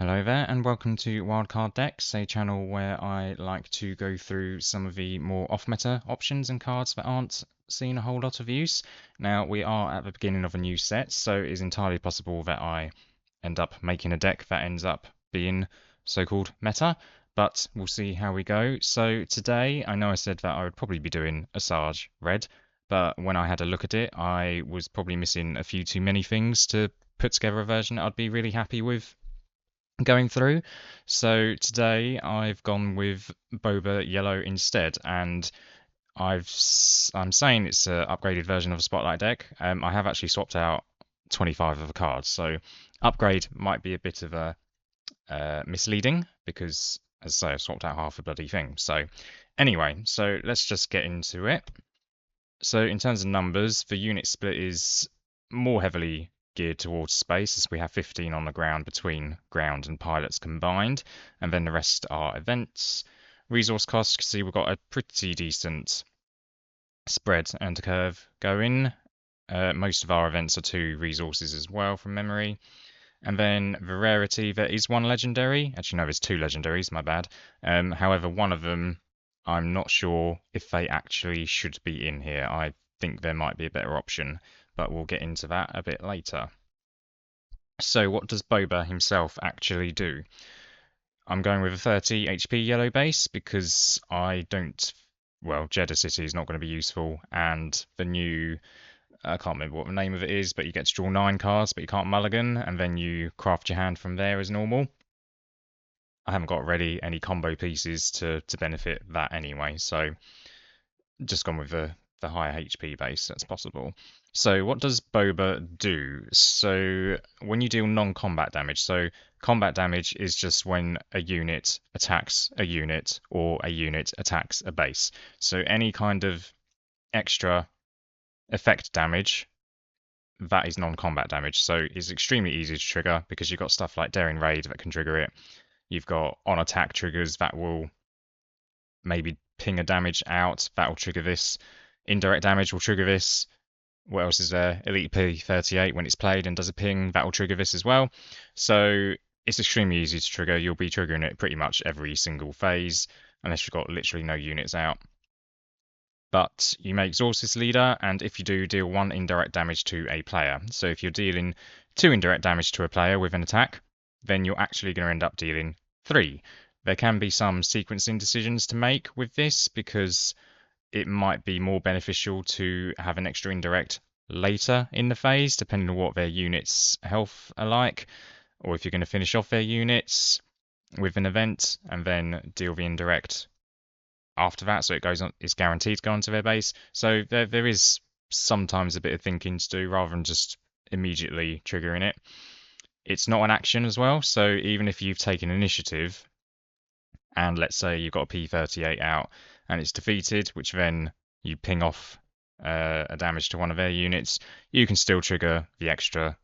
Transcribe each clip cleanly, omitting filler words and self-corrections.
Hello there, and welcome to Wildcard Decks, a channel where I like to go through some of the more off-meta options and cards that aren't seeing a whole lot of use. Now, we are at the beginning of a new set, so it is entirely possible that I end up making a deck that ends up being so-called meta, but we'll see how we go. So today, I know I said that I would probably be doing a Sarge red, but when I had a look at it, I was probably missing a few too many things to put together a version that I'd be really happy with going through. So today I've gone with Boba Yellow instead, and I'm saying it's an upgraded version of a Spotlight deck. I have actually swapped out 25 of the cards, so upgrade might be a bit of a misleading because, as I say, I've swapped out half the bloody thing. So anyway, so let's just get into it. So in terms of numbers, the unit split is more heavily geared towards space, as we have 15 on the ground between ground and pilots combined, and then the rest are events. Resource costs, you can see we've got a pretty decent spread and curve going. Most of our events are 2 resources as well from memory. And then the rarity, there is 1 legendary. Actually, no, there's 2 legendaries, my bad. However, one of them, I'm not sure if they actually should be in here. I think there might be a better option, but we'll get into that a bit later. So what does Boba himself actually do? I'm going with a 30 HP yellow base because I don't... Well, Jeddah City is not going to be useful, and the new... I can't remember what the name of it is, but you get to draw 9 cards, but you can't mulligan, and then you craft your hand from there as normal. I haven't got ready any combo pieces to benefit that anyway, so just gone with the higher HP base that's possible. So what does Boba do? So when you deal non-combat damage, so combat damage is just when a unit attacks a unit or a unit attacks a base. So any kind of extra effect damage, that is non-combat damage. So it's extremely easy to trigger because you've got stuff like Daring Raid that can trigger it. You've got on attack triggers that will maybe ping a damage out. That will trigger this. Indirect damage will trigger this. What else is there? Elite P38 when it's played and does a ping, that will trigger this as well. So it's extremely easy to trigger. You'll be triggering it pretty much every single phase, unless you've got literally no units out. But you may exhaust this leader, and if you do, deal 1 indirect damage to a player. So if you're dealing 2 indirect damage to a player with an attack, then you're actually going to end up dealing 3. There can be some sequencing decisions to make with this because it might be more beneficial to have an extra indirect later in the phase, depending on what their units' health are like, or if you're going to finish off their units with an event and then deal the indirect after that, so it goes on, it's guaranteed to go onto their base. So there is sometimes a bit of thinking to do rather than just immediately triggering it. It's not an action as well, so even if you've taken initiative and let's say you've got a P38 out and it's defeated, which then you ping off a damage to one of their units, you can still trigger the extra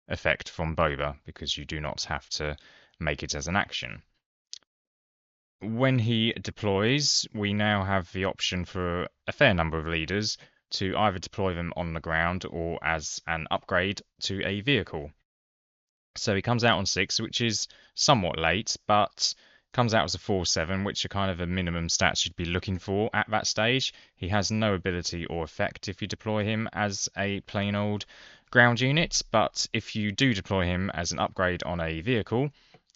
effect from Boba because you do not have to make it as an action. When he deploys, we now have the option for a fair number of leaders to either deploy them on the ground or as an upgrade to a vehicle. So he comes out on 6, which is somewhat late, but comes out as a 4/7, which are kind of the minimum stats you'd be looking for at that stage. He has no ability or effect if you deploy him as a plain old ground unit, but if you do deploy him as an upgrade on a vehicle,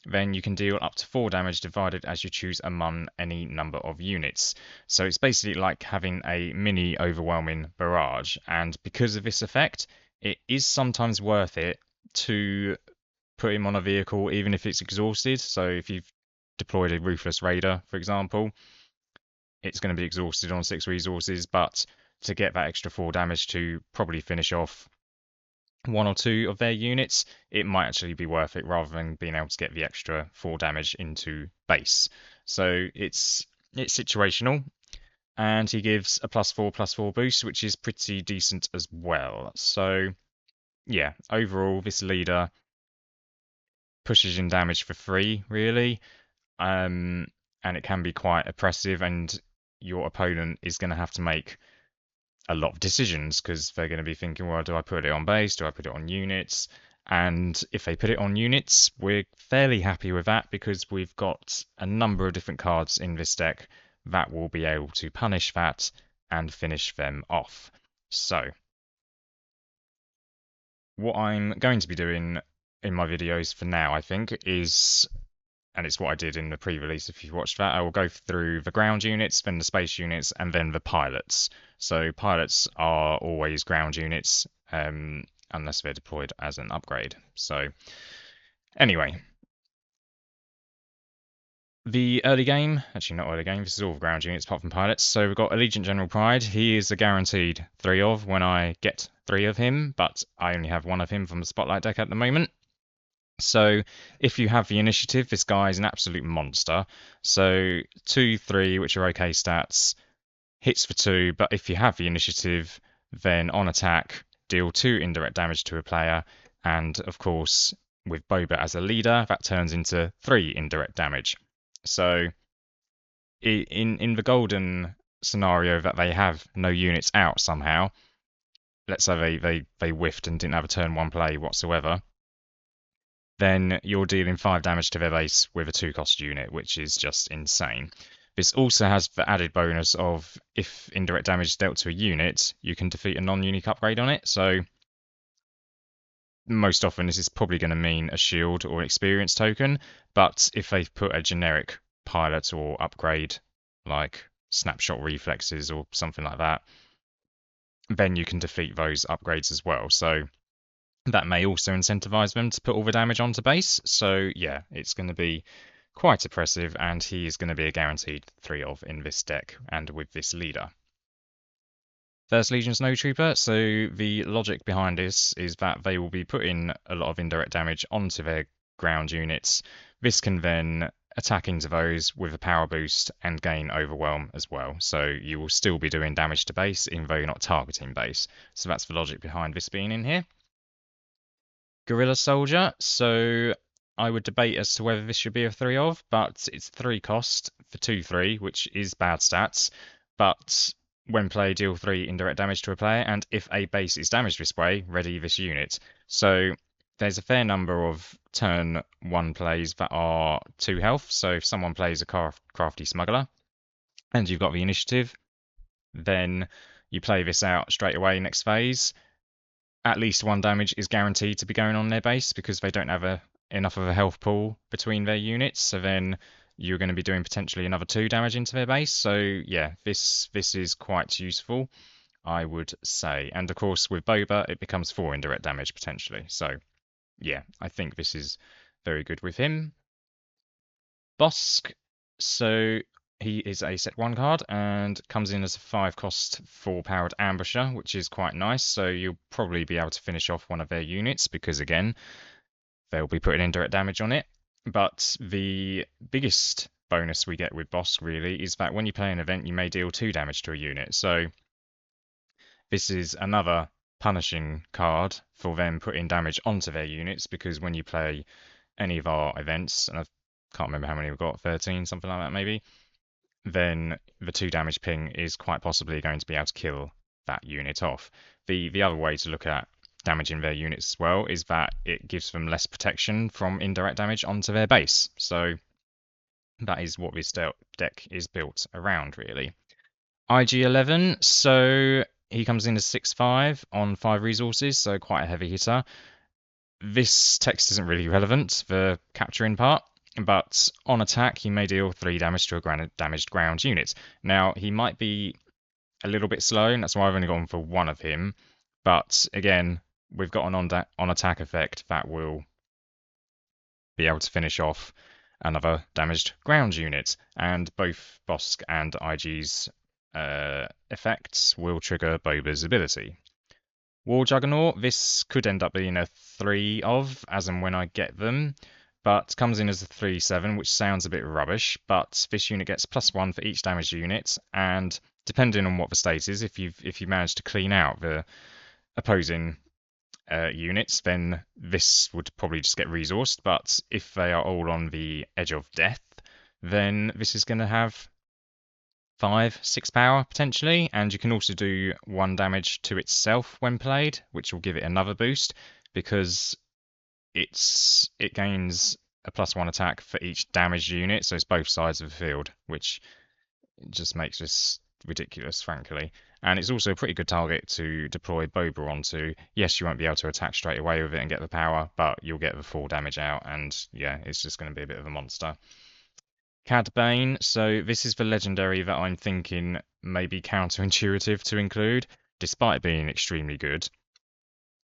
then you can deal up to 4 damage divided as you choose among any number of units. So it's basically like having a mini overwhelming barrage, and because of this effect, it is sometimes worth it to put him on a vehicle even if it's exhausted. So if you've deployed a Ruthless Raider, for example, it's going to be exhausted on 6 resources, but to get that extra 4 damage to probably finish off 1 or 2 of their units, it might actually be worth it rather than being able to get the extra 4 damage into base. So it's situational, and he gives a +4/+4 boost, which is pretty decent as well. So yeah, overall, this leader pushes in damage for free, really, and it can be quite oppressive, and your opponent is going to have to make a lot of decisions because they're going to be thinking, well, do I put it on base? Do I put it on units? And if they put it on units, we're fairly happy with that because we've got a number of different cards in this deck that will be able to punish that and finish them off. So, what I'm going to be doing in my videos for now, I think, is, and it's what I did in the pre-release if you watched that, I will go through the ground units, then the space units, and then the pilots. So pilots are always ground units, unless they're deployed as an upgrade. So anyway, the early game, actually not early game, this is all ground units apart from pilots. So we've got Allegiant General Pride. He is a guaranteed 3 of when I get 3 of him, but I only have 1 of him from the Spotlight deck at the moment. So if you have the initiative, this guy is an absolute monster. So 2, 3, which are okay stats, hits for 2, but if you have the initiative, then on attack, deal 2 indirect damage to a player, and of course, with Boba as a leader, that turns into 3 indirect damage. So in the golden scenario that they have no units out somehow, let's say they whiffed and didn't have a turn 1 play whatsoever, then you're dealing 5 damage to their base with a 2-cost unit, which is just insane. This also has the added bonus of if indirect damage is dealt to a unit, you can defeat a non-unique upgrade on it. So most often this is probably going to mean a shield or an experience token, but if they've put a generic pilot or upgrade like snapshot reflexes or something like that, then you can defeat those upgrades as well. So that may also incentivize them to put all the damage onto base. So yeah, it's going to be quite oppressive, and he is going to be a guaranteed 3 of in this deck and with this leader. First Legion Snowtrooper, so the logic behind this is that they will be putting a lot of indirect damage onto their ground units. This can then attack into those with a power boost and gain overwhelm as well. So you will still be doing damage to base even though you're not targeting base. So that's the logic behind this being in here. Guerrilla Soldier, so I would debate as to whether this should be a 3 of, but it's 3 cost for 2/3, which is bad stats. But when play, deal 3 indirect damage to a player, and if a base is damaged this way, ready this unit. So there's a fair number of turn 1 plays that are 2 health. So if someone plays a crafty smuggler and you've got the initiative, then you play this out straight away next phase. At least 1 damage is guaranteed to be going on their base because they don't have enough of a health pool between their units. So then you're going to be doing potentially another 2 damage into their base. So yeah, this is quite useful, I would say. And of course, with Boba, it becomes 4 indirect damage potentially. So yeah, I think this is very good with him. Bosk, so he is a set 1 card and comes in as a 5-cost 4-powered ambusher, which is quite nice. So you'll probably be able to finish off one of their units because, again, they'll be putting indirect damage on it. But the biggest bonus we get with Bosk, really, is that when you play an event, you may deal 2 damage to a unit. So this is another punishing card for them putting damage onto their units, because when you play any of our events, and I can't remember how many we've got, 13, something like that maybe, then the 2 damage ping is quite possibly going to be able to kill that unit off. The other way to look at damaging their units as well is that it gives them less protection from indirect damage onto their base. So that is what this deck is built around, really. IG-11, so he comes in as 6/5 on 5 resources, so quite a heavy hitter. This text isn't really relevant, the capturing part, but on attack he may deal 3 damage to a damaged ground unit. Now he might be a little bit slow, and that's why I've only gone for 1 of him, but again, we've got an on attack effect that will be able to finish off another damaged ground unit, and both Bosk and IG's effects will trigger Boba's ability. War Juggernaut, this could end up being a 3 of, as and when I get them, but comes in as a 3/7, which sounds a bit rubbish, but this unit gets +1 for each damaged unit, and depending on what the state is, if you manage to clean out the opposing units, then this would probably just get resourced, but if they are all on the edge of death, then this is going to have 5, 6 power potentially, and you can also do 1 damage to itself when played, which will give it another boost, because it gains a +1 attack for each damaged unit, so it's both sides of the field, which just makes this ridiculous, frankly. And it's also a pretty good target to deploy Boba onto. Yes, you won't be able to attack straight away with it and get the power, but you'll get the full damage out, and yeah, it's just going to be a bit of a monster. Cad so this is the legendary that I'm thinking may be counterintuitive to include, despite being extremely good.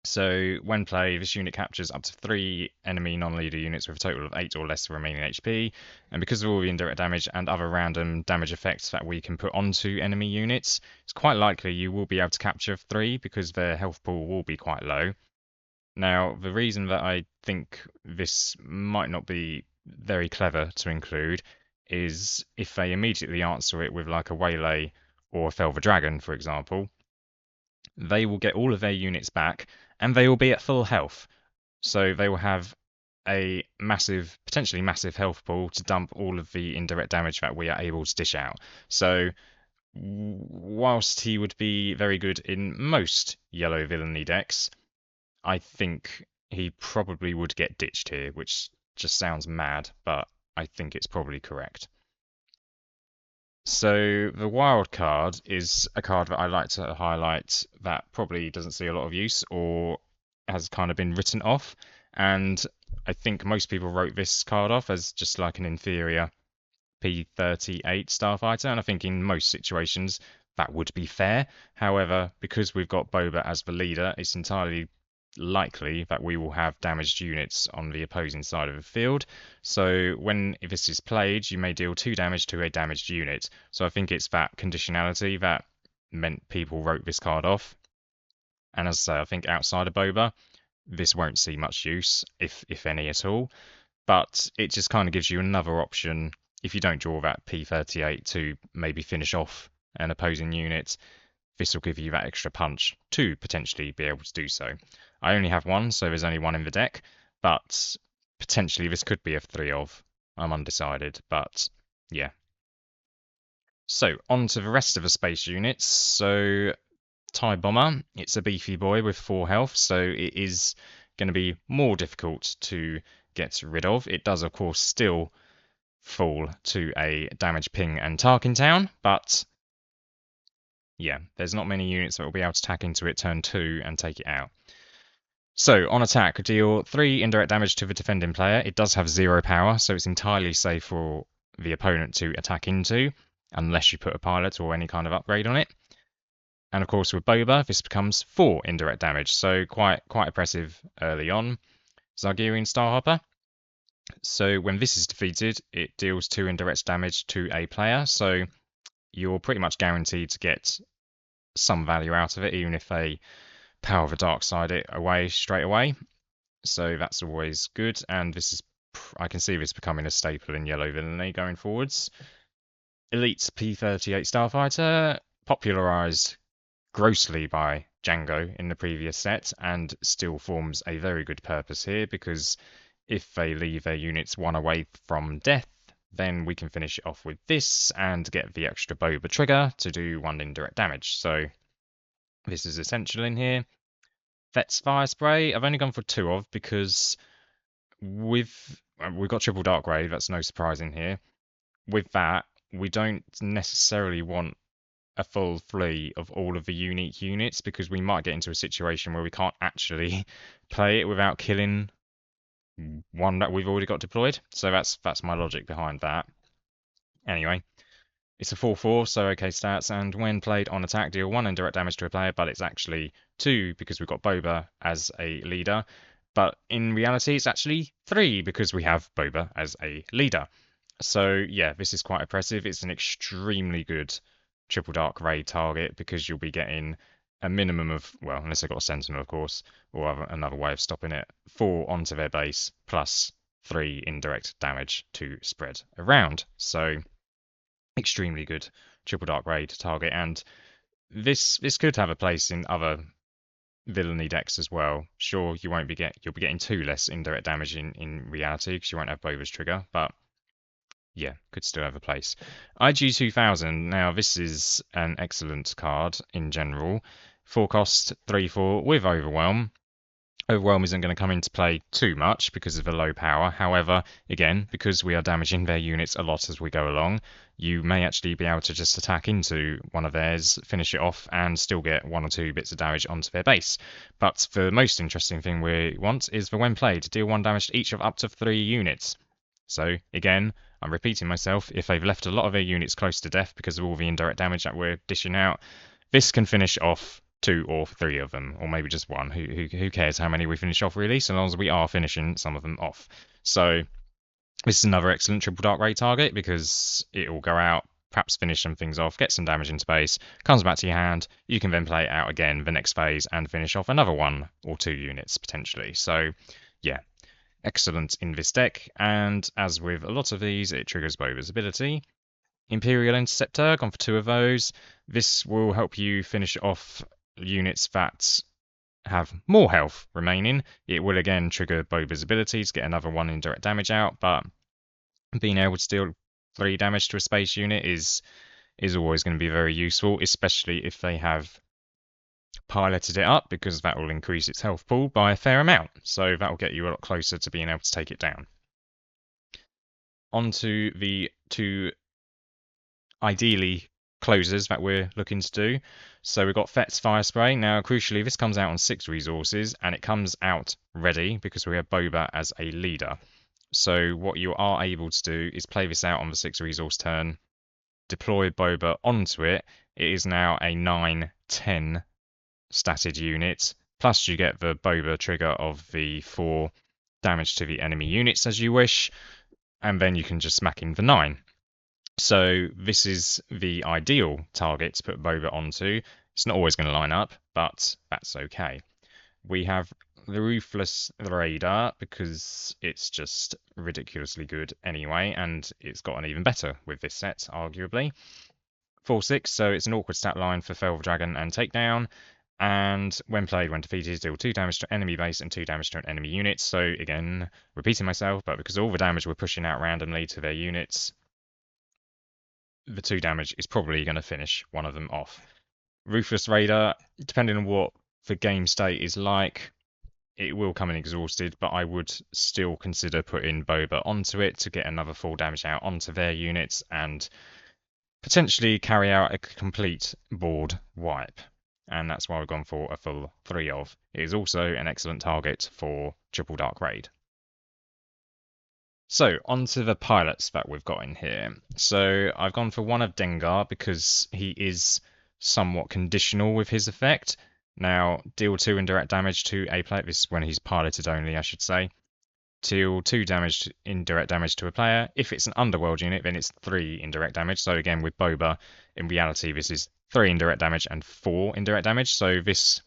So when played, this unit captures up to 3 enemy non-leader units with a total of 8 or less remaining HP, and because of all the indirect damage and other random damage effects that we can put onto enemy units, it's quite likely you will be able to capture 3 because their health pool will be quite low. Now, the reason that I think this might not be very clever to include is if they immediately answer it with like a Waylay or a Fell the Dragon, for example, they will get all of their units back and they will be at full health. So they will have a massive, potentially massive health pool to dump all of the indirect damage that we are able to dish out. So whilst he would be very good in most yellow villainy decks, I think he probably would get ditched here, which just sounds mad, but I think it's probably correct. So the wild card is a card that I like to highlight that probably doesn't see a lot of use or has kind of been written off. And I think most people wrote this card off as just like an inferior P38 starfighter. And I think in most situations that would be fair. However, because we've got Boba as the leader, it's entirely likely that we will have damaged units on the opposing side of the field. So when this is played, you may deal 2 damage to a damaged unit. So I think it's that conditionality that meant people wrote this card off. And as I say, I think outside of Boba, this won't see much use, if any at all. But it just kind of gives you another option if you don't draw that P38 to maybe finish off an opposing unit. This will give you that extra punch to potentially be able to do so. I only have one, so there's only one in the deck, but potentially this could be a 3 of. I'm undecided, but yeah. So, on to the rest of the space units. So, TIE Bomber, it's a beefy boy with 4 health, so it is going to be more difficult to get rid of. It does, of course, still fall to a damage ping and Tarkin Town, but yeah, there's not many units that will be able to tack into it turn 2 and take it out. So, on attack, deal 3 indirect damage to the defending player. It does have 0 power, so it's entirely safe for the opponent to attack into, unless you put a pilot or any kind of upgrade on it. And of course, with Boba, this becomes 4 indirect damage, so quite oppressive early on. Zargarian Starhopper. So when this is defeated, it deals 2 indirect damage to a player, so you're pretty much guaranteed to get some value out of it, even if they power the dark side it away straight away. So that's always good, and this is, I can see this becoming a staple in yellow villainy going forwards. Elite P38 Starfighter, popularized grossly by Django in the previous set, and still forms a very good purpose here, because if they leave their units 1 away from death, then we can finish it off with this and get the extra Boba trigger to do 1 indirect damage. So this is essential in here. Vet's Fire Spray, I've only gone for 2 of because we've got triple Dark Ray, that's no surprise in here. With that, we don't necessarily want a full fleet of all of the unique units because we might get into a situation where we can't actually play it without killing one that we've already got deployed. So that's my logic behind that. Anyway, it's a 4/4, so okay stats, and when played on attack, deal 1 indirect damage to a player, but it's actually 2 because we've got Boba as a leader. But in reality, it's actually 3 because we have Boba as a leader. So yeah, this is quite oppressive. It's an extremely good triple dark ray target because you'll be getting a minimum of, well, unless they've got a sentinel, of course, or another way of stopping it, 4 onto their base plus 3 indirect damage to spread around. So extremely good triple dark ray to target, and this could have a place in other villainy decks as well. Sure, you'll be getting 2 less indirect damage in reality because you won't have Boba's trigger, but yeah, could still have a place. IG-2000, now this is an excellent card in general. 4 cost, 3/4 with Overwhelm. Overwhelm isn't going to come into play too much because of the low power. However, again, because we are damaging their units a lot as we go along, you may actually be able to just attack into one of theirs, finish it off, and still get 1 or 2 bits of damage onto their base. But the most interesting thing we want is for when played, deal 1 damage to each of up to 3 units. So again, I'm repeating myself, if they've left a lot of their units close to death because of all the indirect damage that we're dishing out, this can finish off 2 or 3 of them, or maybe just one. Who cares how many we finish off, really, so long as we are finishing some of them off. So this is another excellent triple dark raid target because it will go out, perhaps finish some things off, get some damage into base, comes back to your hand. You can then play it out again the next phase and finish off another 1 or 2 units potentially. So yeah, excellent in this deck. And as with a lot of these, it triggers Boba's ability. Imperial Interceptor, gone for 2 of those. This will help you finish off units that have more health remaining. It will again trigger Boba's ability to get another 1 indirect damage out, but being able to deal 3 damage to a space unit is always going to be very useful, especially if they have piloted it up, because that will increase its health pool by a fair amount. So that will get you a lot closer to being able to take it down. Onto the 2 ideally closers that we're looking to do. So we've got Fett's Fire Spray. Now, crucially, this comes out on 6 resources, and it comes out ready because we have Boba as a leader. So what you are able to do is play this out on the 6 resource turn, deploy Boba onto it. It is now a 9/10 statted unit, plus you get the Boba trigger of the 4 damage to the enemy units as you wish, and then you can just smack in the 9. So this is the ideal target to put Boba onto. It's not always going to line up, but that's okay. We have the Ruthless Raider because it's just ridiculously good anyway, and it's gotten even better with this set, arguably. 4/6, so it's an awkward stat line for Fell Dragon and Takedown. And when played, when defeated, deal 2 damage to enemy base and 2 damage to an enemy unit. So again, repeating myself, but because all the damage we're pushing out randomly to their units, the 2 damage is probably going to finish one of them off. Ruthless Raider, depending on what the game state is like, it will come in exhausted, but I would still consider putting Boba onto it to get another 4 damage out onto their units and potentially carry out a complete board wipe. And that's why we've gone for a full 3 of. It is also an excellent target for Triple Dark Raid. So, onto the pilots that we've got in here. So, I've gone for 1 of Dengar because he is somewhat conditional with his effect. Now, deal 2 indirect damage to a player. This is when he's piloted only, I should say. Deal 2 indirect damage to a player. If it's an underworld unit, then it's 3 indirect damage. So, again, with Boba, in reality, this is 3 indirect damage and 4 indirect damage. So, this,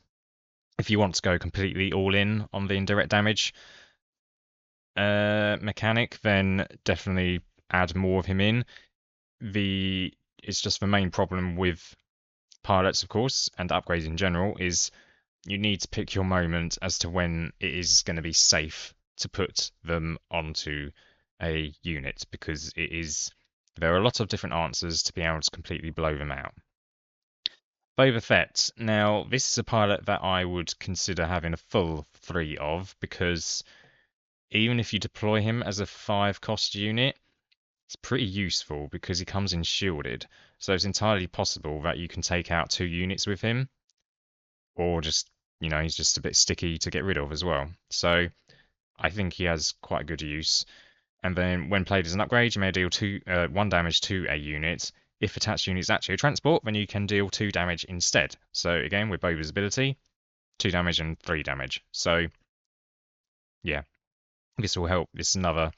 if you want to go completely all in on the indirect damage mechanic, then definitely add more of him in. It's just the main problem with pilots, of course, and upgrades in general, is you need to pick your moment as to when it is going to be safe to put them onto a unit, because there are a lot of different answers to be able to completely blow them out. Boba Fett. Now, this is a pilot that I would consider having a full 3 of, because even if you deploy him as a 5 cost unit, it's pretty useful because he comes in shielded. So it's entirely possible that you can take out 2 units with him, or just, he's just a bit sticky to get rid of as well. So I think he has quite good use. And then when played as an upgrade, you may deal 1 damage to a unit. If attached unit is actually a transport, then you can deal 2 damage instead. So again, with Boba's ability, 2 damage and 3 damage. So yeah, this will help. This is another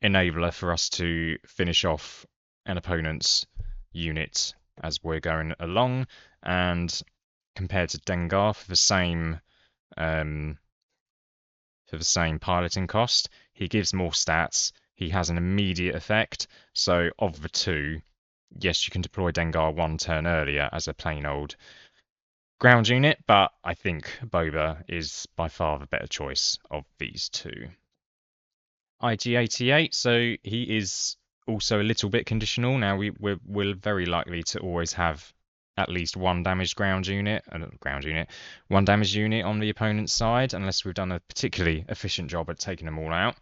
enabler for us to finish off an opponent's unit as we're going along. And compared to Dengar, for the same piloting cost, he gives more stats. He has an immediate effect. So of the 2, yes, you can deploy Dengar 1 turn earlier as a plain old ground unit, but I think Boba is by far the better choice of these 2. IG-88, so he is also a little bit conditional. Now we're very likely to always have at least one damaged one damaged unit on the opponent's side, unless we've done a particularly efficient job at taking them all out.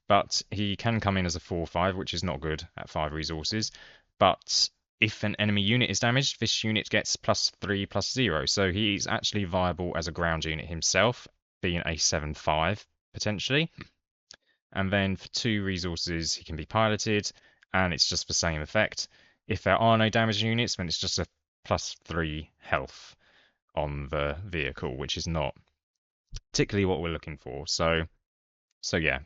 But he can come in as a 4/5, which is not good at 5 resources. But if an enemy unit is damaged, this unit gets +3/+0. So he's actually viable as a ground unit himself, being a 7/5 potentially. And then for 2 resources, he can be piloted, and it's just the same effect. If there are no damaged units, then it's just a +3 health on the vehicle, which is not particularly what we're looking for. So yeah,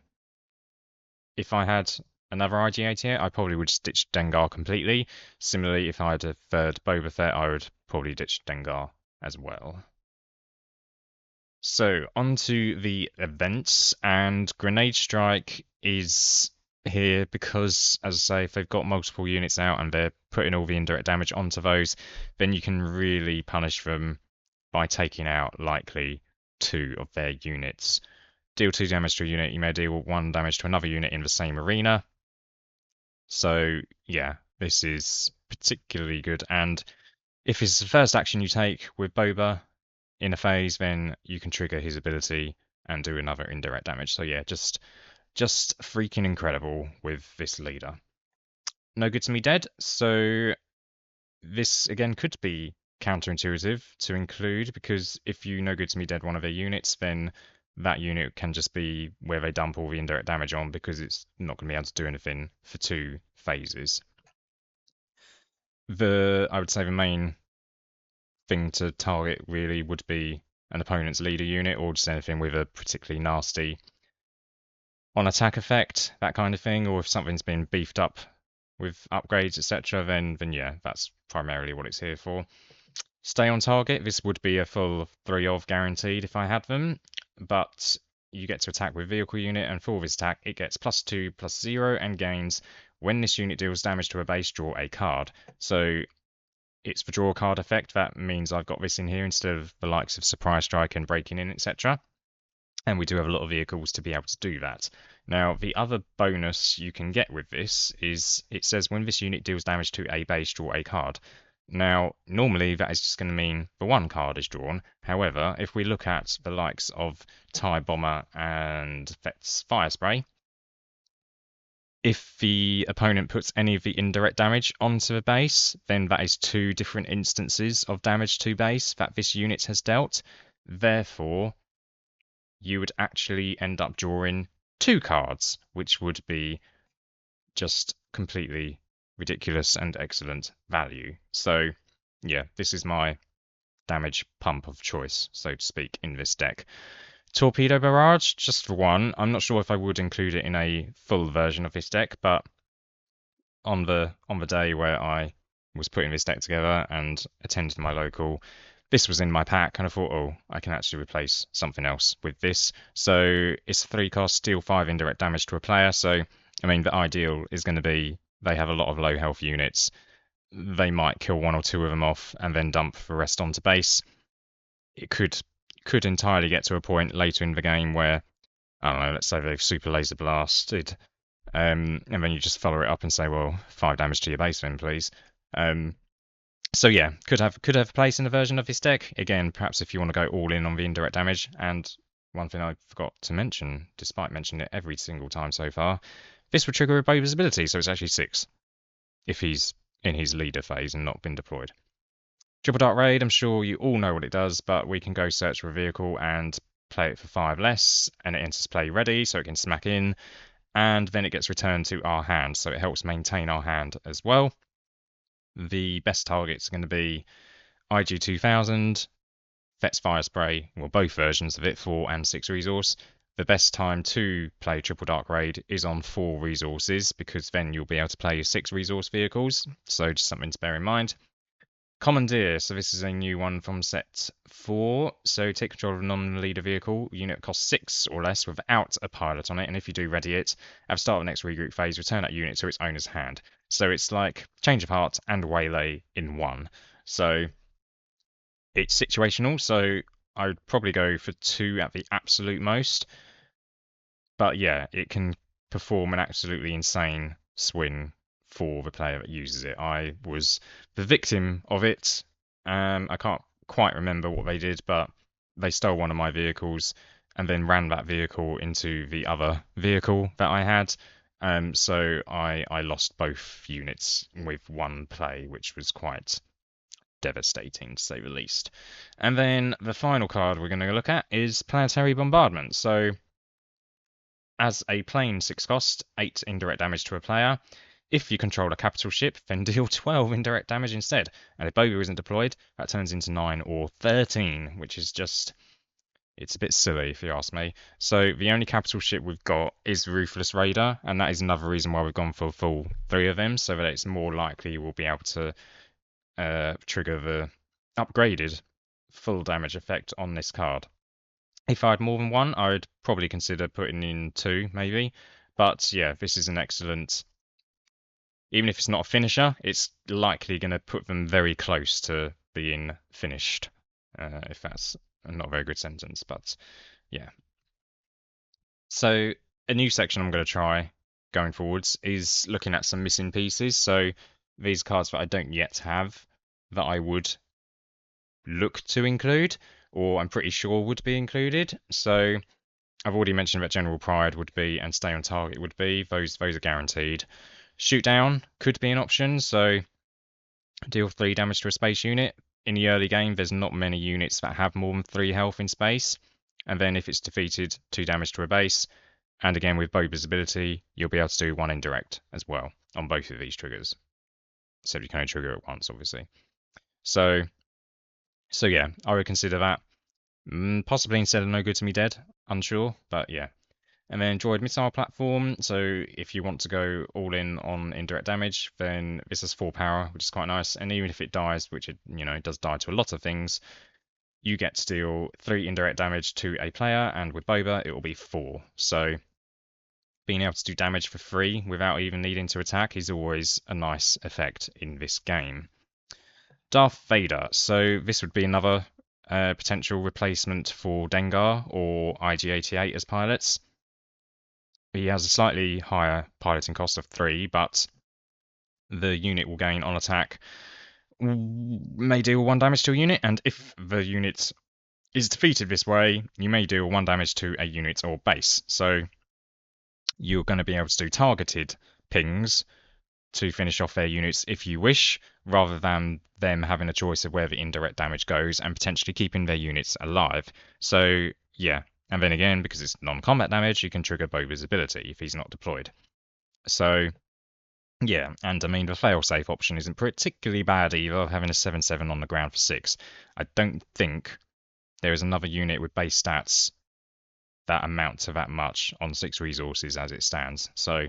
if I had another IG-8 here, I probably would ditch Dengar completely. Similarly, if I had a third Boba Fett, I would probably ditch Dengar as well. So, onto the events, and Grenade Strike is here because, as I say, if they've got multiple units out and they're putting all the indirect damage onto those, then you can really punish them by taking out likely 2 of their units. Deal 2 damage to a unit, you may deal 1 damage to another unit in the same arena. So, yeah, this is particularly good, and if it's the first action you take with Boba in a phase, then you can trigger his ability and do another indirect damage. So yeah, just freaking incredible with this leader. No Good to Me Dead. So this again could be counterintuitive to include, because if you No Good to Me Dead one of their units, then that unit can just be where they dump all the indirect damage on, because it's not going to be able to do anything for 2 phases. I would say the main thing to target really would be an opponent's leader unit, or just anything with a particularly nasty on attack effect, that kind of thing, or if something's been beefed up with upgrades, etc., then yeah, that's primarily what it's here for. Stay on target, this would be a full 3 of guaranteed if I had them, but you get to attack with vehicle unit, and for this attack it gets +2/+0 and gains when this unit deals damage to a base, draw a card. So it's the draw card effect. That means I've got this in here instead of the likes of Surprise Strike and Breaking In, etc. And we do have a lot of vehicles to be able to do that. Now, the other bonus you can get with this is it says when this unit deals damage to a base, draw a card. Now, normally that is just going to mean the 1 card is drawn. However, if we look at the likes of TIE Bomber and Fett's Fire Spray, if the opponent puts any of the indirect damage onto the base, then that is 2 different instances of damage to base that this unit has dealt. Therefore, you would actually end up drawing 2 cards, which would be just completely ridiculous and excellent value. So, yeah, this is my damage pump of choice, so to speak, in this deck. Torpedo Barrage, just for 1. I'm not sure if I would include it in a full version of this deck, but on the day where I was putting this deck together and attended my local, this was in my pack, and I thought, oh, I can actually replace something else with this. So it's 3 cost, deal 5 indirect damage to a player. So, I mean, the ideal is going to be they have a lot of low health units. They might kill 1 or 2 of them off and then dump the rest onto base. It could entirely get to a point later in the game where, I don't know, let's say they've super laser blasted, and then you just follow it up and say, well, 5 damage to your base then, please. So yeah, could have a place in a version of this deck. Again, perhaps if you want to go all in on the indirect damage. And one thing I forgot to mention, despite mentioning it every single time so far, this would trigger a Boba's ability, so it's actually 6 if he's in his leader phase and not been deployed. Triple Dark Raid, I'm sure you all know what it does, but we can go search for a vehicle and play it for 5 less, and it enters play ready, so it can smack in, and then it gets returned to our hand, so it helps maintain our hand as well. The best targets are going to be IG-2000, Fett's Fire Spray, well, both versions of it, 4 and 6 resource. The best time to play Triple Dark Raid is on 4 resources, because then you'll be able to play your 6 resource vehicles, so just something to bear in mind. Commandeer, so this is a new one from set 4. So take control of a non-leader vehicle. Unit costs 6 or less without a pilot on it, and if you do ready it, at the start of the next regroup phase, return that unit to its owner's hand. So it's like Change of Heart and Waylay in one. So it's situational, so I would probably go for 2 at the absolute most. But yeah, it can perform an absolutely insane swing for the player that uses it. I was the victim of it I can't quite remember what they did, but they stole one of my vehicles and then ran that vehicle into the other vehicle that I had. So I lost both units with one play, which was quite devastating to say the least. And then the final card we're going to look at is Planetary Bombardment. So as a plain 6 cost, 8 indirect damage to a player. If you control a capital ship, then deal 12 indirect damage instead. And if Boba isn't deployed, that turns into 9 or 13, which is just... it's a bit silly if you ask me. So the only capital ship we've got is Ruthless Raider, and that is another reason why we've gone for full 3 of them, so that it's more likely we'll be able to trigger the upgraded full damage effect on this card. If I had more than one, I would probably consider putting in 2, maybe. But yeah, this is an excellent... even if it's not a finisher, it's likely going to put them very close to being finished. If that's not a very good sentence, but yeah. So a new section I'm going to try going forwards is looking at some missing pieces. So these cards that I don't yet have that I would look to include, or I'm pretty sure would be included. So I've already mentioned that General Pride would be and Stay on Target would be. Those are guaranteed. Shoot down could be an option, so deal 3 damage to a space unit. In the early game, there's not many units that have more than 3 health in space. And then if it's defeated, 2 damage to a base. And again, with Boba's ability, you'll be able to do 1 indirect as well on both of these triggers. So you can only trigger it once, obviously. So yeah, I would consider that. Possibly instead of No Good to Me Dead, unsure, but yeah. And then Droid Missile Platform, so if you want to go all in on indirect damage, then this has 4 power, which is quite nice. And even if it dies, which it does die to a lot of things, you get to deal 3 indirect damage to a player, and with Boba it will be 4. So being able to do damage for free without even needing to attack is always a nice effect in this game. Darth Vader, so this would be another potential replacement for Dengar or IG-88 as pilots. He has a slightly higher piloting cost of 3, but the unit will gain on attack, may deal 1 damage to a unit, and if the unit is defeated this way, you may deal 1 damage to a unit or base. So you're going to be able to do targeted pings to finish off their units if you wish, rather than them having a choice of where the indirect damage goes and potentially keeping their units alive. So yeah. And then again, because it's non-combat damage, you can trigger Boba's ability if he's not deployed. So, yeah, and I mean, the fail-safe option isn't particularly bad either, having a 7/7 on the ground for 6. I don't think there is another unit with base stats that amount to that much on 6 resources as it stands. So,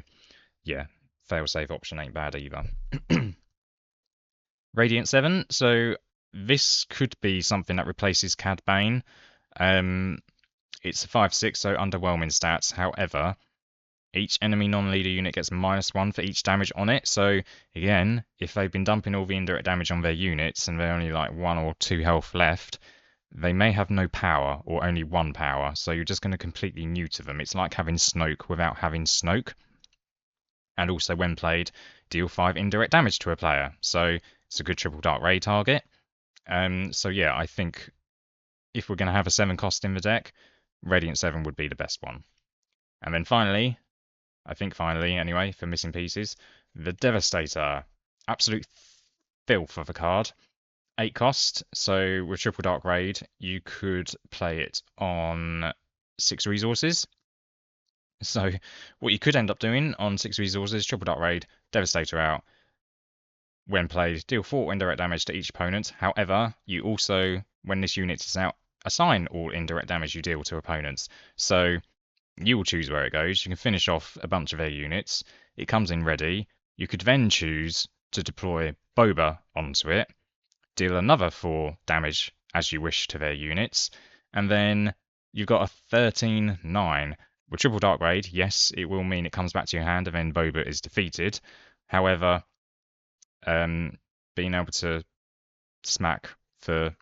yeah, fail-safe option ain't bad either. Radiant 7, so this could be something that replaces Cad Bane. It's a 5/6, so underwhelming stats. However, each enemy non-leader unit gets -1 for each damage on it. So again, if they've been dumping all the indirect damage on their units and they're only like 1 or 2 health left, they may have no power or only 1 power. So you're just going to completely neuter them. It's like having Snoke without having Snoke. And also, when played, deal 5 indirect damage to a player. So it's a good triple Dark Ray target. So yeah, I think if we're going to have a 7 cost in the deck, Radiant 7 would be the best one. And then finally, I think finally anyway, for missing pieces, the Devastator. Absolute filth of a card. 8 cost, so with Triple Dark Raid, you could play it on 6 resources. So what you could end up doing on 6 resources, Triple Dark Raid, Devastator out. When played, deal 4 indirect damage to each opponent. However, you also, when this unit is out, assign all indirect damage you deal to opponents. So you will choose where it goes. You can finish off a bunch of their units. It comes in ready. You could then choose to deploy Boba onto it, deal another 4 damage as you wish to their units, and then you've got a 13/9. With Triple Dark Raid, yes, it will mean it comes back to your hand and then Boba is defeated. However, being able to smack for...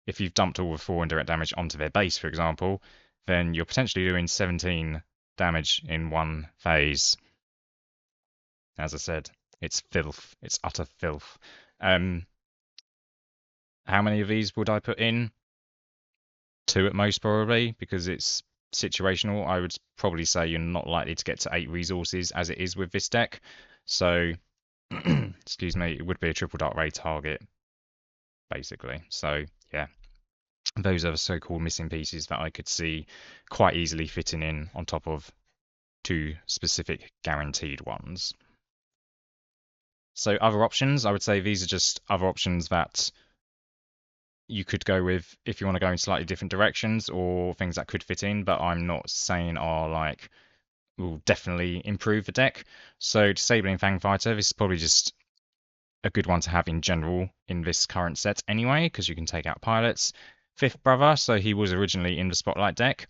if you've dumped all the 4 indirect damage onto their base, for example, then you're potentially doing 17 damage in one phase. As I said, it's filth. It's utter filth. And How many of these would I put in? 2 at most, probably, because it's situational. I would probably say you're not likely to get to 8 resources as it is with this deck. So, excuse me, it would be a triple dark ray target, basically. So, yeah, those are the so-called missing pieces that I could see quite easily fitting in on top of 2 specific guaranteed ones. So other options, I would say these are just other options that you could go with if you want to go in slightly different directions, or things that could fit in, but I'm not saying are like will definitely improve the deck. So disabling Fang Fighter, this is probably just a good one to have in general in this current set anyway, because you can take out pilots. Fifth Brother, so he was originally in the Spotlight deck,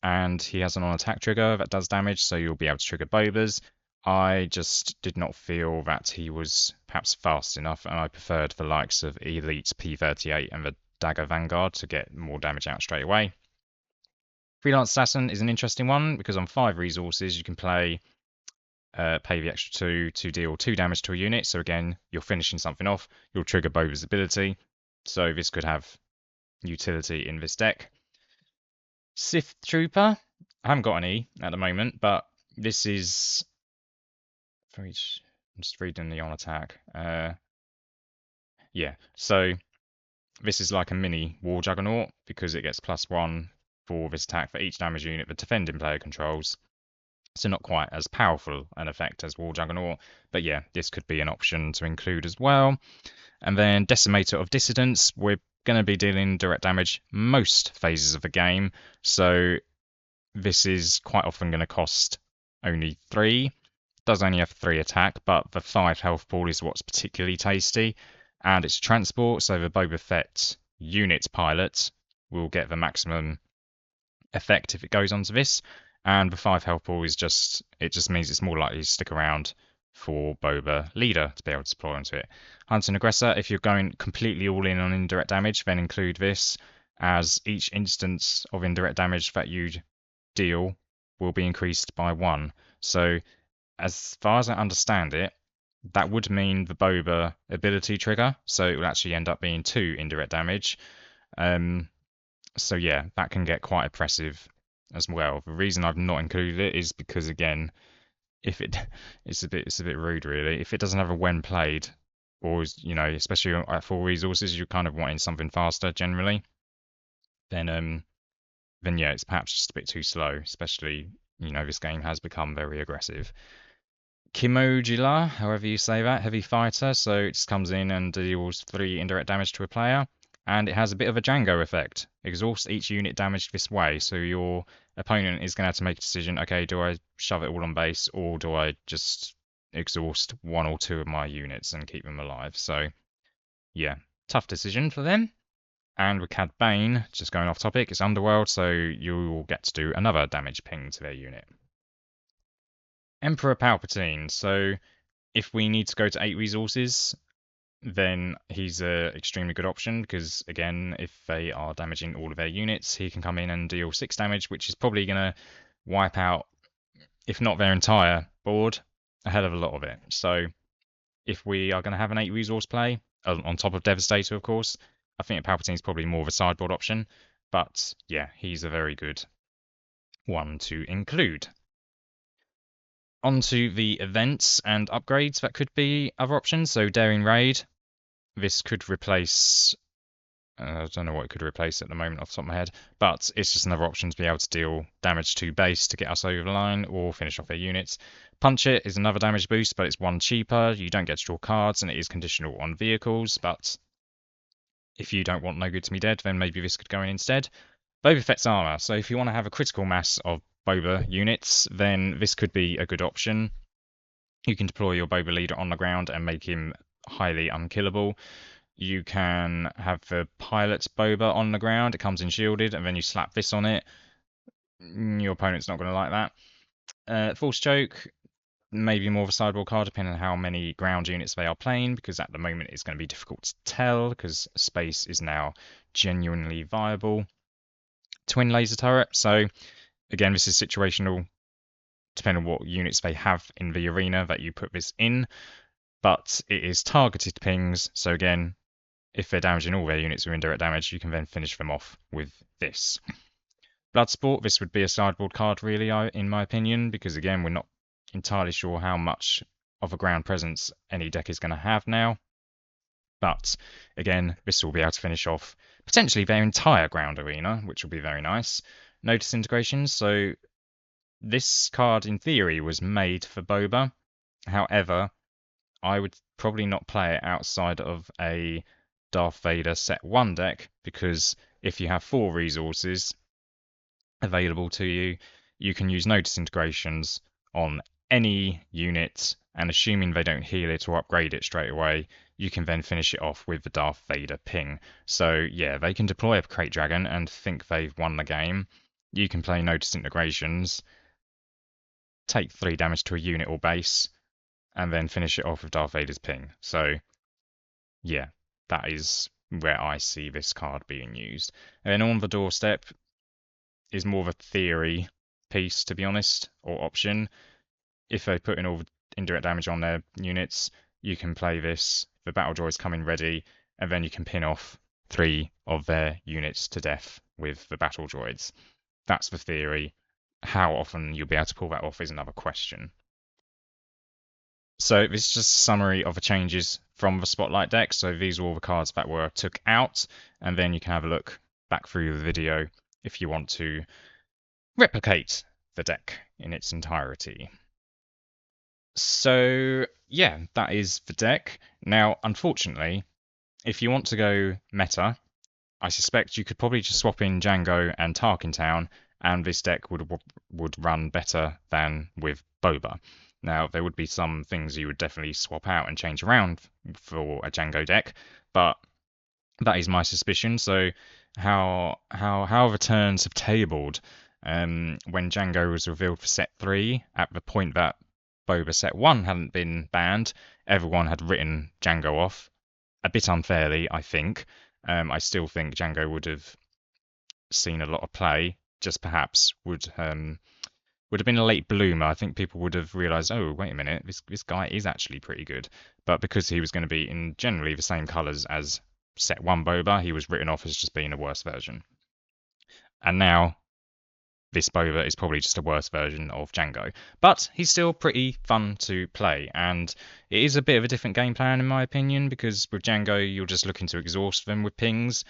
and he has an on-attack trigger that does damage, so you'll be able to trigger Bobas. I just did not feel that he was perhaps fast enough, and I preferred the likes of Elite P38 and the Dagger Vanguard to get more damage out straight away. Freelance Assassin is an interesting one because on 5 resources you can pay the extra 2 to deal 2 damage to a unit. So again, you're finishing something off, you'll trigger Boba's ability. So this could have utility in this deck. Sith Trooper, I haven't got any at the moment, but this is for each. I'm just reading the on attack. Yeah, so this is like a mini War Juggernaut because it gets +1 for this attack for each damage unit the defending player controls. So not quite as powerful an effect as War Juggernaut, but yeah, this could be an option to include as well. And then Decimator of Dissidents, we're going to be dealing direct damage most phases of the game, so this is quite often going to cost only 3. Does only have 3 attack, but the 5 health pool is what's particularly tasty, and it's transport, so the Boba Fett unit pilot will get the maximum effect if it goes onto this, and the 5 health pool is just means it's more likely to stick around for Boba leader to be able to deploy onto it. Hunting Aggressor, if you're going completely all in on indirect damage, then include this, as each instance of indirect damage that you deal will be increased by 1. So as far as I understand it, that would mean the Boba ability trigger, so it will actually end up being 2 indirect damage. So yeah, that can get quite oppressive as well. The reason I've not included it is because again, if it's a bit rude really. If it doesn't have a when played, or especially at 4 resources, you're kind of wanting something faster generally. Then yeah, it's perhaps just a bit too slow. Especially this game has become very aggressive. Kimojila, however you say that, heavy fighter. So it just comes in and deals 3 indirect damage to a player. And it has a bit of a Django effect. Exhaust each unit damaged this way. So your opponent is going to have to make a decision, okay, do I shove it all on base, or do I just exhaust 1 or 2 of my units and keep them alive? So, yeah, tough decision for them. And with Cad Bane, just going off topic, it's Underworld, so you will get to do another damage ping to their unit. Emperor Palpatine. So, if we need to go to 8 resources, then he's an extremely good option because, again, if they are damaging all of their units, he can come in and deal 6 damage, which is probably going to wipe out, if not their entire board, a hell of a lot of it. So if we are going to have an 8 resource play, on top of Devastator, of course, I think Palpatine's probably more of a sideboard option. But yeah, he's a very good one to include. Onto the events and upgrades that could be other options. So Daring Raid. This could replace, I don't know what it could replace at the moment off the top of my head, but it's just another option to be able to deal damage to base to get us over the line or finish off their units. Punch It is another damage boost, but it's 1 cheaper. You don't get to draw cards, and it is conditional on vehicles, but if you don't want No Good to Me Dead, then maybe this could go in instead. Boba Fett's armor. So if you want to have a critical mass of Boba units, then this could be a good option. You can deploy your Boba leader on the ground and make him highly unkillable. You can have the pilot Boba on the ground. It comes in shielded, and then you slap this on it. Your opponent's not going to like that. Force Choke, maybe more of a sideboard card, depending on how many ground units they are playing, because at the moment it's going to be difficult to tell, because space is now genuinely viable. Twin Laser Turret. So, again, this is situational, depending on what units they have in the arena that you put this in. But it is targeted pings, so again, if they're damaging all their units with indirect damage, you can then finish them off with this. Bloodsport, this would be a sideboard card really, in my opinion, because again, we're not entirely sure how much of a ground presence any deck is going to have now. But again, this will be able to finish off potentially their entire ground arena, which will be very nice. No disintegrations, so this card in theory was made for Boba. However, I would probably not play it outside of a Darth Vader set 1 deck, because if you have 4 resources available to you, you can use no disintegrations on any unit, and assuming they don't heal it or upgrade it straight away, you can then finish it off with the Darth Vader ping. So yeah, they can deploy a Krayt Dragon and think they've won the game. You can play no disintegrations, take 3 damage to a unit or base, and then finish it off with Darth Vader's ping. So yeah, that is where I see this card being used. And then On the Doorstep is more of a theory piece, to be honest, or option. If they put in all the indirect damage on their units, you can play this, the battle droids come in ready, and then you can pin off 3 of their units to death with the battle droids. That's the theory. How often you'll be able to pull that off is another question. So this is just a summary of the changes from the Spotlight deck. So these are all the cards that were took out, and then you can have a look back through the video if you want to replicate the deck in its entirety. So yeah, that is the deck. Now, unfortunately, if you want to go meta, I suspect you could probably just swap in Django and Tarkin Town, and this deck would run better than with Boba. Now, there would be some things you would definitely swap out and change around for a Django deck, but that is my suspicion. So how the turns have tabled when Django was revealed for set 3, at the point that Boba set 1 hadn't been banned, everyone had written Django off, a bit unfairly, I think. I still think Django would have seen a lot of play, just perhaps would have been a late bloomer. I think people would have realised, oh, wait a minute, this guy is actually pretty good. But because he was going to be in generally the same colours as set 1 Boba, he was written off as just being a worse version. And now this Boba is probably just a worse version of Django. But he's still pretty fun to play, and it is a bit of a different game plan in my opinion, because with Django you're just looking to exhaust them with pings.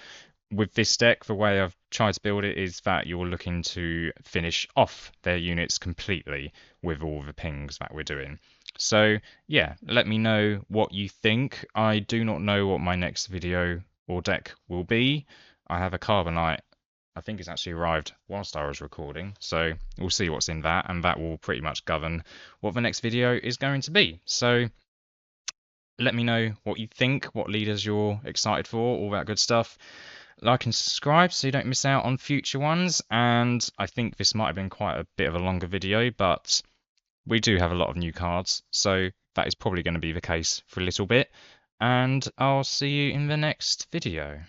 With this deck, the way I've tried to build it is that you're looking to finish off their units completely with all the pings that we're doing. So yeah, let me know what you think. I do not know what my next video or deck will be. I have a Carbonite, I think it's actually arrived whilst I was recording, so we'll see what's in that, and that will pretty much govern what the next video is going to be. So let me know what you think, what leaders you're excited for, all that good stuff. Like and subscribe so you don't miss out on future ones, and I think this might have been quite a bit of a longer video, but we do have a lot of new cards, so that is probably going to be the case for a little bit, and I'll see you in the next video.